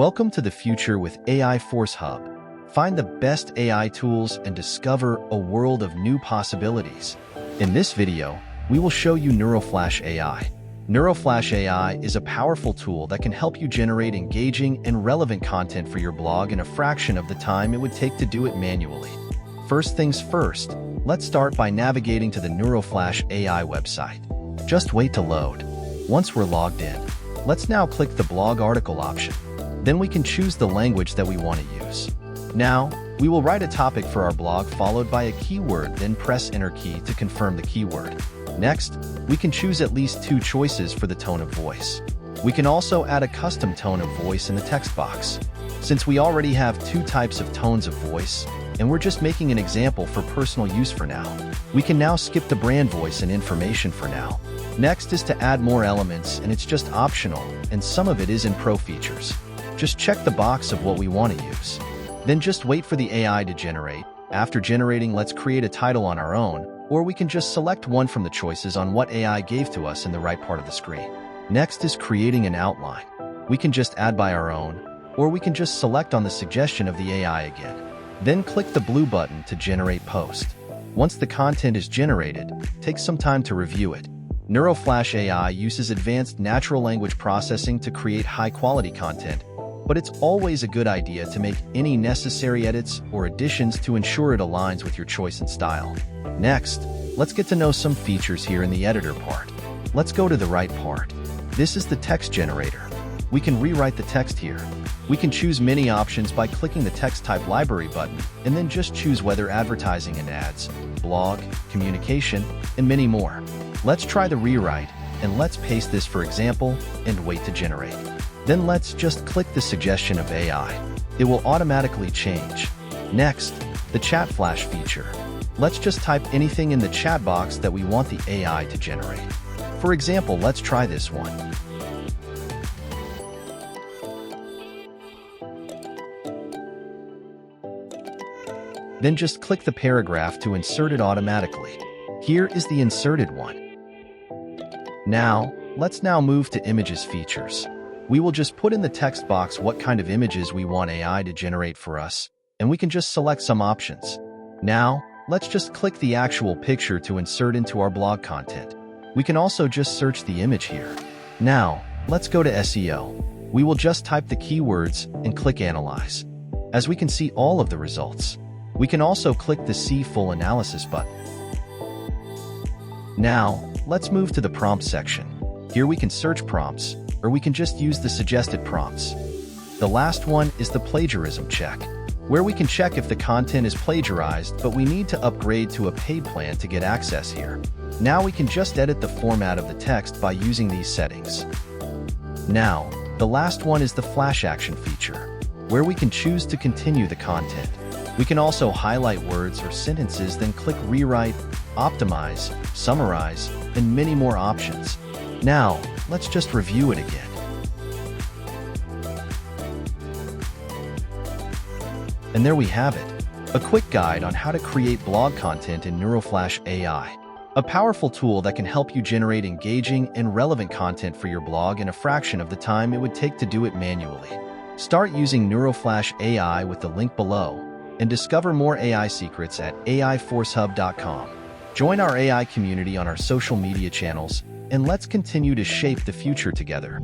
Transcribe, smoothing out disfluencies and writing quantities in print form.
Welcome to the future with AI Force Hub. Find the best AI tools and discover a world of new possibilities. In this video, we will show you Neuroflash AI. Neuroflash AI is a powerful tool that can help you generate engaging and relevant content for your blog in a fraction of the time it would take to do it manually. First things first, let's start by navigating to the Neuroflash AI website. Just wait to load. Once we're logged in, let's now click the blog article option. Then we can choose the language that we want to use. Now, we will write a topic for our blog followed by a keyword, then press Enter key to confirm the keyword. Next, we can choose at least 2 choices for the tone of voice. We can also add a custom tone of voice in the text box. Since we already have 2 types of tones of voice, and we're just making an example for personal use for now, we can now skip the brand voice and information for now. Next is to add more elements, and it's just optional, and some of it is in Pro features. Just check the box of what we want to use. Then just wait for the AI to generate. After generating, let's create a title on our own, or we can just select one from the choices on what AI gave to us in the right part of the screen. Next is creating an outline. We can just add by our own, or we can just select on the suggestion of the AI again. Then click the blue button to generate post. Once the content is generated, take some time to review it. Neuroflash AI uses advanced natural language processing to create high-quality content, but it's always a good idea to make any necessary edits or additions to ensure it aligns with your choice and style. Next, let's get to know some features here in the editor part. Let's go to the right part. This is the text generator. We can rewrite the text here. We can choose many options by clicking the text type library button and then just choose whether advertising and ads, blog, communication, and many more. Let's try the rewrite, and let's paste this for example and wait to generate. Then let's just click the suggestion of AI. It will automatically change. Next, the chat flash feature. Let's just type anything in the chat box that we want the AI to generate. For example, let's try this one. Then just click the paragraph to insert it automatically. Here is the inserted one. Now, let's move to images features. We will just put in the text box what kind of images we want AI to generate for us, and we can just select some options. Now, let's just click the actual picture to insert into our blog content. We can also just search the image here. Now, let's go to SEO. We will just type the keywords and click Analyze. As we can see all of the results, we can also click the See Full Analysis button. Now, let's move to the prompt section. Here we can search prompts, or we can just use the suggested prompts. The last one is the plagiarism check, where we can check if the content is plagiarized, but we need to upgrade to a paid plan to get access here. Now we can just edit the format of the text by using these settings. Now, the last one is the flash action feature, where we can choose to continue the content. We can also highlight words or sentences, then click Rewrite, Optimize, Summarize, and many more options. Now, let's just review it again. And there we have it, a quick guide on how to create blog content in Neuroflash AI, a powerful tool that can help you generate engaging and relevant content for your blog in a fraction of the time it would take to do it manually. Start using Neuroflash AI with the link below, and discover more AI secrets at aiforcehub.com. Join our AI community on our social media channels, and let's continue to shape the future together.